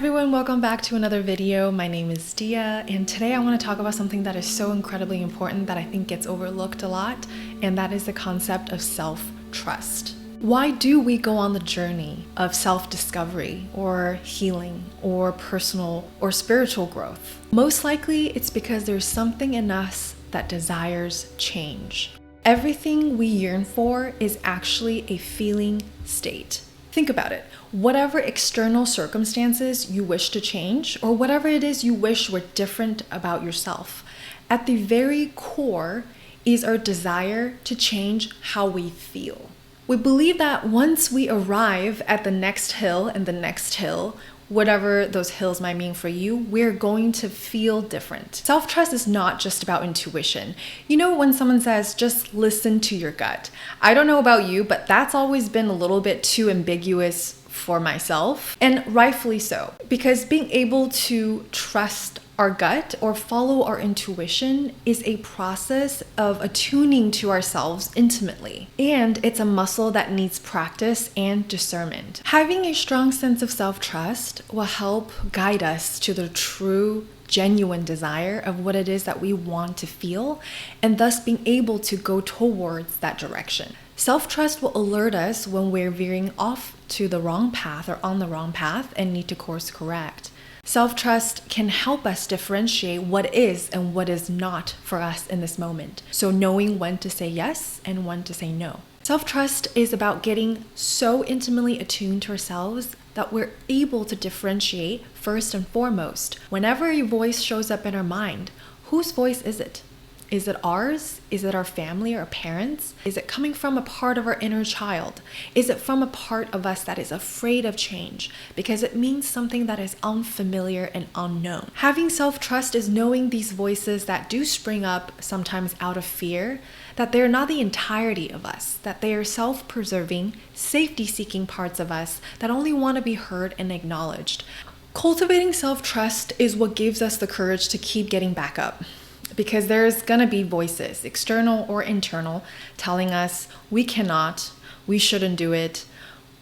everyone, welcome back to another video. My name is Dia, and today I want to talk about something that is so incredibly important that I think gets overlooked a lot, and that is the concept of self-trust. Why do we go on the journey of self-discovery or healing or personal or spiritual growth? Most likely it's because there's something in us that desires change. Everything we yearn for is actually a feeling state. Think about it. Whatever external circumstances you wish to change, or whatever it is you wish were different about yourself, at the very core is our desire to change how we feel. We believe that once we arrive at the next hill and the next hill, whatever those hills might mean for you, we're going to feel different. Self-trust is not just about intuition. You know, when someone says, just listen to your gut. I don't know about you, but that's always been a little bit too ambiguous for myself, and rightfully so, because being able to trust our gut or follow our intuition is a process of attuning to ourselves intimately, and it's a muscle that needs practice and discernment. Having a strong sense of self-trust will help guide us to the true, genuine desire of what it is that we want to feel, and thus being able to go towards that direction. Self-trust will alert us when we're veering off to the wrong path or on the wrong path and need to course correct. Self-trust can help us differentiate what is and what is not for us in this moment. So knowing when to say yes and when to say no. Self-trust is about getting so intimately attuned to ourselves that we're able to differentiate first and foremost. Whenever a voice shows up in our mind, whose voice is it? Is it ours? Is it our family or our parents? Is it coming from a part of our inner child? Is it from a part of us that is afraid of change because it means something that is unfamiliar and unknown? Having self-trust is knowing these voices that do spring up sometimes out of fear, that they're not the entirety of us, that they are self-preserving, safety-seeking parts of us that only want to be heard and acknowledged. Cultivating self-trust is what gives us the courage to keep getting back up. Because there's gonna be voices, external or internal, telling us we cannot, we shouldn't do it.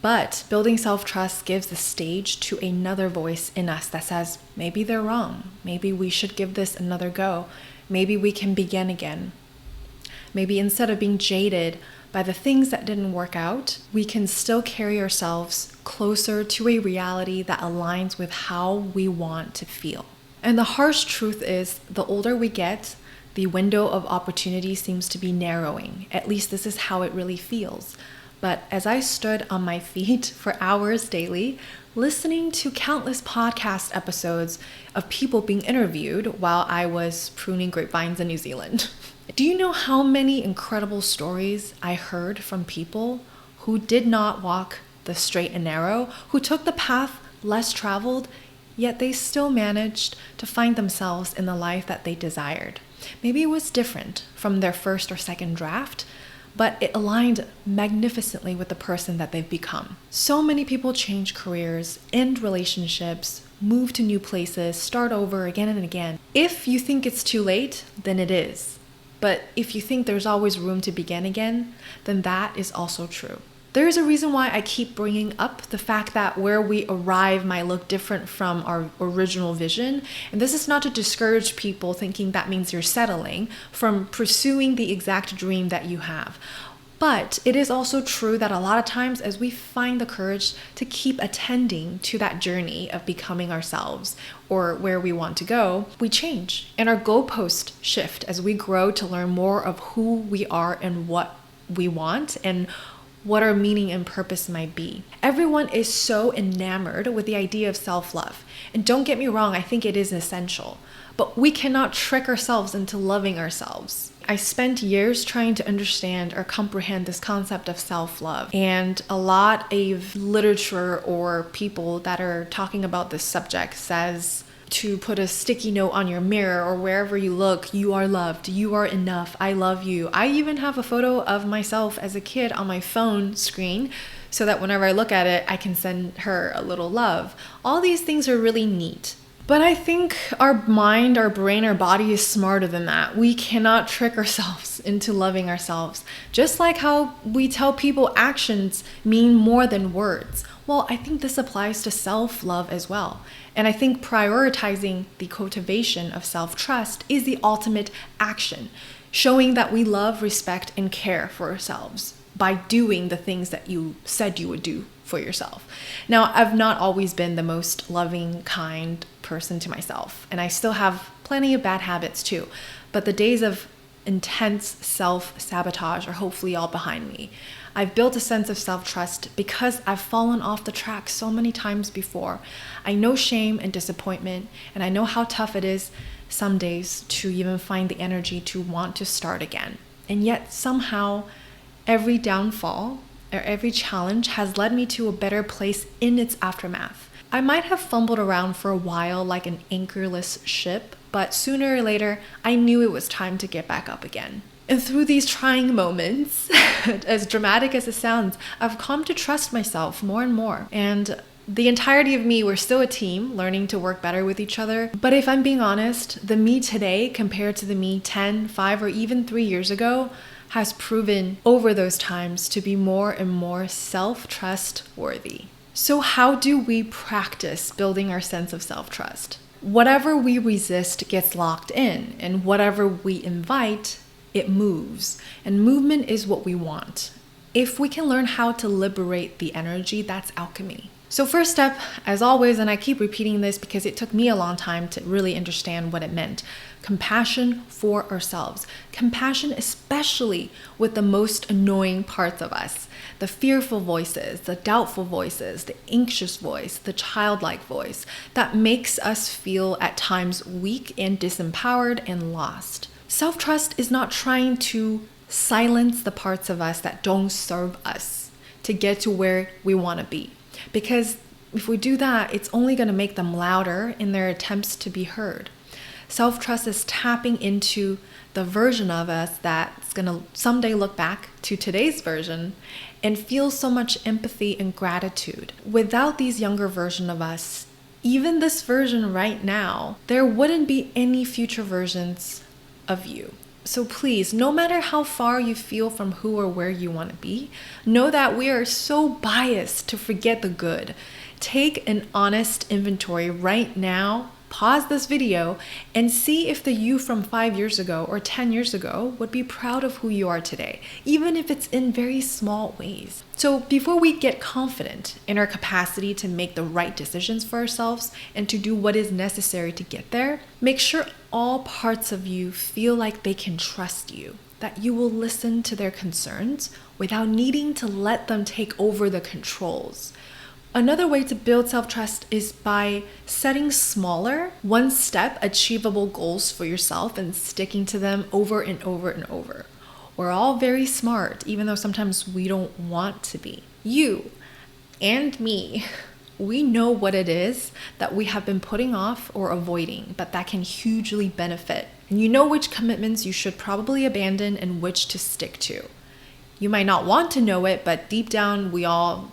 But building self-trust gives the stage to another voice in us that says, maybe they're wrong. Maybe we should give this another go. Maybe we can begin again. Maybe instead of being jaded by the things that didn't work out, we can still carry ourselves closer to a reality that aligns with how we want to feel. And the harsh truth is, the older we get, the window of opportunity seems to be narrowing. At least this is how it really feels. But as I stood on my feet for hours daily, listening to countless podcast episodes of people being interviewed while I was pruning grapevines in New Zealand, do you know how many incredible stories I heard from people who did not walk the straight and narrow, who took the path less traveled, yet they still managed to find themselves in the life that they desired. Maybe it was different from their first or second draft, but it aligned magnificently with the person that they've become. So many people change careers, end relationships, move to new places, start over again and again. If you think it's too late, then it is. But if you think there's always room to begin again, then that is also true. There is a reason why I keep bringing up the fact that where we arrive might look different from our original vision. And this is not to discourage people thinking that means you're settling from pursuing the exact dream that you have. But it is also true that a lot of times as we find the courage to keep attending to that journey of becoming ourselves or where we want to go, we change. And our goalposts shift as we grow to learn more of who we are and what we want and what our meaning and purpose might be. Everyone is so enamored with the idea of self-love. And don't get me wrong, I think it is essential. But we cannot trick ourselves into loving ourselves. I spent years trying to understand or comprehend this concept of self-love. And a lot of literature or people that are talking about this subject says to put a sticky note on your mirror or wherever you look, you are loved, you are enough, I love you. I even have a photo of myself as a kid on my phone screen so that whenever I look at it, I can send her a little love. All these things are really neat. But I think our mind, our brain, our body is smarter than that. We cannot trick ourselves into loving ourselves. Just like how we tell people actions mean more than words. Well, I think this applies to self-love as well. And I think prioritizing the cultivation of self-trust is the ultimate action, showing that we love, respect, and care for ourselves by doing the things that you said you would do for yourself. Now, I've not always been the most loving, kind person to myself, and I still have plenty of bad habits too. But the days of intense self-sabotage are hopefully all behind me. I've built a sense of self-trust because I've fallen off the track so many times before. I know shame and disappointment, and I know how tough it is some days to even find the energy to want to start again. And yet somehow every downfall or every challenge has led me to a better place in its aftermath. I might have fumbled around for a while like an anchorless ship, but sooner or later, I knew it was time to get back up again. And through these trying moments, as dramatic as it sounds, I've come to trust myself more and more. And the entirety of me, we're still a team, learning to work better with each other. But if I'm being honest, the me today compared to the me 10, 5, or even 3 years ago has proven over those times to be more and more self-trustworthy. So how do we practice building our sense of self-trust? Whatever we resist gets locked in, and whatever we invite, it moves. And movement is what we want. If we can learn how to liberate the energy, that's alchemy. So first step, as always, and I keep repeating this because it took me a long time to really understand what it meant, compassion for ourselves. Compassion especially with the most annoying parts of us. The fearful voices, the doubtful voices, the anxious voice, the childlike voice that makes us feel at times weak and disempowered and lost. Self-trust is not trying to silence the parts of us that don't serve us to get to where we want to be. Because if we do that, it's only going to make them louder in their attempts to be heard. Self-trust is tapping into the version of us that's going to someday look back to today's version and feel so much empathy and gratitude. Without these younger version of us, even this version right now, there wouldn't be any future versions of you. So please, no matter how far you feel from who or where you want to be, know that we are so biased to forget the good. Take an honest inventory right now, pause this video, and see if the you from 5 years ago or 10 years ago would be proud of who you are today, even if it's in very small ways. So before we get confident in our capacity to make the right decisions for ourselves and to do what is necessary to get there, make sure all parts of you feel like they can trust you, that you will listen to their concerns without needing to let them take over the controls. Another way to build self-trust is by setting smaller, one-step achievable goals for yourself and sticking to them over and over and over. We're all very smart, even though sometimes we don't want to be. You and me, we know what it is that we have been putting off or avoiding, but that can hugely benefit. And you know which commitments you should probably abandon and which to stick to. You might not want to know it, but deep down we all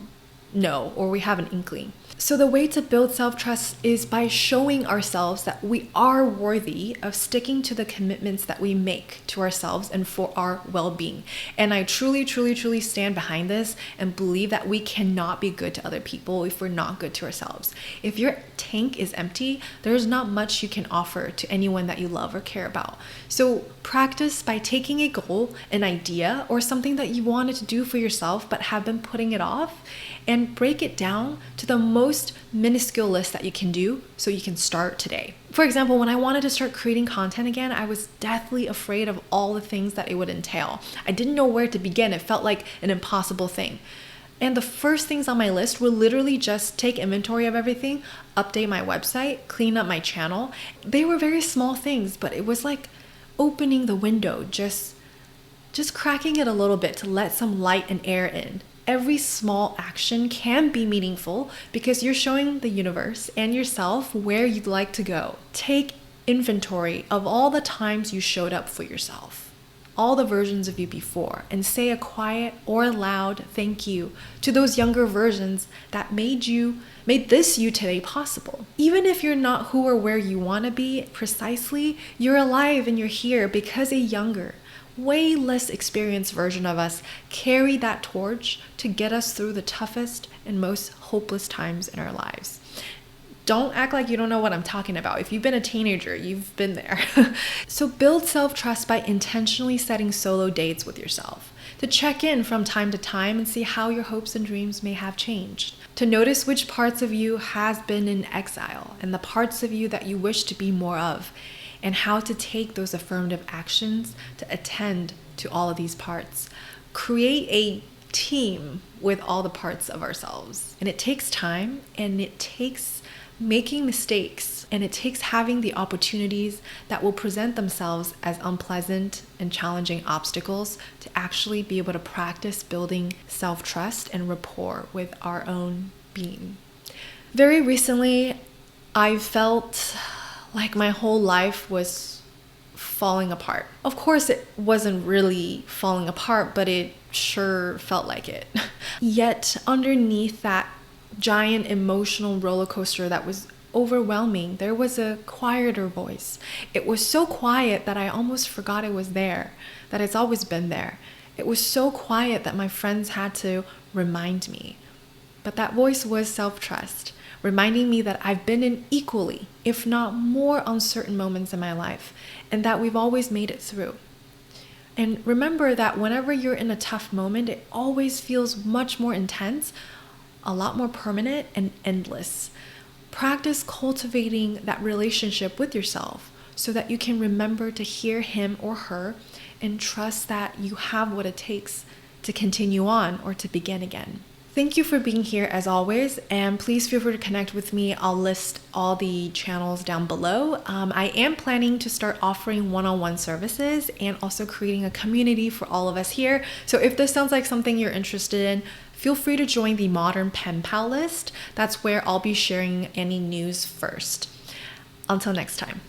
know, or we have an inkling. So the way to build self-trust is by showing ourselves that we are worthy of sticking to the commitments that we make to ourselves and for our well-being. And I truly, truly, truly stand behind this and believe that we cannot be good to other people if we're not good to ourselves. If your tank is empty, there's not much you can offer to anyone that you love or care about. So practice by taking a goal, an idea, or something that you wanted to do for yourself but have been putting it off, and break it down to the most minuscule list that you can do so you can start today. For example, when I wanted to start creating content again, I was deathly afraid of all the things that it would entail. I didn't know where to begin. It felt like an impossible thing. And the first things on my list were literally just take inventory of everything, update my website, clean up my channel. They were very small things, but it was like opening the window, just cracking it a little bit to let some light and air in. Every small action can be meaningful because you're showing the universe and yourself where you'd like to go. Take inventory of all the times you showed up for yourself. all the versions of you before and say a quiet or loud thank you to those younger versions that made this you today possible. Even if you're not who or where you want to be precisely, you're alive and you're here because a younger, way less experienced version of us carried that torch to get us through the toughest and most hopeless times in our lives. Don't act like you don't know what I'm talking about. If you've been a teenager, you've been there. So build self-trust by intentionally setting solo dates with yourself, to check in from time to time and see how your hopes and dreams may have changed, to notice which parts of you has been in exile and the parts of you that you wish to be more of, and how to take those affirmative actions to attend to all of these parts. Create a team with all the parts of ourselves. And it takes time, and it takes making mistakes, and it takes having the opportunities that will present themselves as unpleasant and challenging obstacles to actually be able to practice building self-trust and rapport with our own being. Very recently, I felt like my whole life was falling apart. Of course, it wasn't really falling apart, but it sure felt like it. Yet underneath that giant emotional roller coaster that was overwhelming, there was a quieter voice. It was so quiet that I almost forgot it was there, that it's always been there. It was so quiet that my friends had to remind me. But that voice was self-trust, reminding me that I've been in equally, if not more, uncertain moments in my life, and that we've always made it through. And remember that whenever you're in a tough moment, it always feels much more intense, a lot more permanent, and endless. Practice cultivating that relationship with yourself so that you can remember to hear him or her and trust that you have what it takes to continue on or to begin again. Thank you for being here as always, and please feel free to connect with me. I'll list all the channels down below. I am planning to start offering one-on-one services and also creating a community for all of us here. So if this sounds like something you're interested in, feel free to join the Modern Pen Pal list. That's where I'll be sharing any news first. Until next time.